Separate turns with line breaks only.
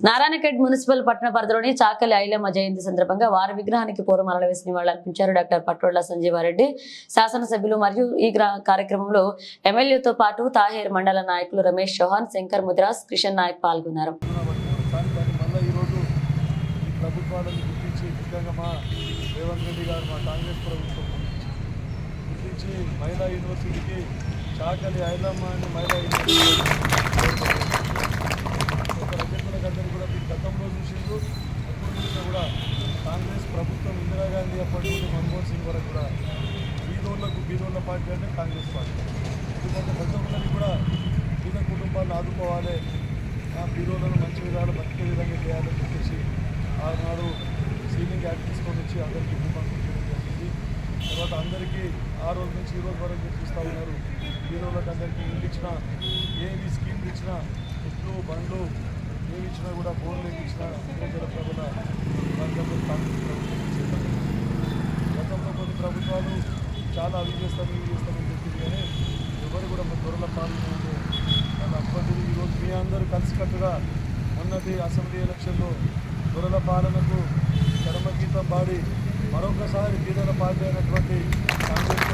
Narayankhed municipal పట్టణ పరిధిలోని చాకలి ఐలమ్మ జయంతి సందర్భంగా వారి విగ్రహానికి పూలమాలలు వేసి నివాళులర్పించారు డాక్టర్ పట్టోళ్ల సంజీవారెడ్డి శాసనసభ్యులు. మరియు ఈ కార్యక్రమంలో ఎమ్మెల్యేతో పాటు తాహేర్ మండల నాయకులు రమేష్ చౌహాన్, శంకర్ ముద్రాస్, కిషన్ నాయక్ పాల్గొన్నారు.
చాకలి ఐలమ్మ అని మహిళా అందరూ కూడా మీరు గతంలో చూసిండ్రు. ఎప్పుడు చూసినా కూడా కాంగ్రెస్ ప్రభుత్వం ఇందిరాగాంధీ అప్పటి నుండి మన్మోహన్ సింగ్ వరకు కూడా బీదోళ్ళ పార్టీ అంటే కాంగ్రెస్ పార్టీ. ఎందుకంటే ప్రతి ఒక్కరికి కూడా బీద కుటుంబాలను ఆదుకోవాలి, బీదోళ్ళను మంచి విధాలు బతికే విధంగా చేయాలని చెప్పేసి ఆనాడు సీలింగ్ యాక్ట్ తీసుకొని వచ్చి అందరికీ భూమంత్రం చేయడం జరిగింది. తర్వాత అందరికీ ఆ రోజు నుంచి ఈ రోజు వరకు చూస్తూ ఉన్నారు. బీదోళ్ళకి అందరికీ ఇల్లు ఇచ్చినా, ఏవి స్కీమ్లు ఇచ్చినా, ఎట్లు బండ్లు ఏమి ఇచ్చినా కూడా, బోర్లు ఏమి ఇచ్చినా జల ప్రభుల రంగంలో కాంగ్రెస్ ప్రభుత్వం చేపట్టింది. గతంలో కొన్ని ప్రభుత్వాలు చాలా అవి చేస్తామని చెప్పింది, కానీ ఎవరు కూడా మన దొరల పాల్గొనదు. అప్పటి ఈరోజు మీ అందరూ కలిసికట్టుగా మొన్నటి అసెంబ్లీ ఎలక్షన్లో దొరల పాలనకు చరమగీతం పాడి మరొకసారి బీదల పార్టీ అయినటువంటి కాంగ్రెస్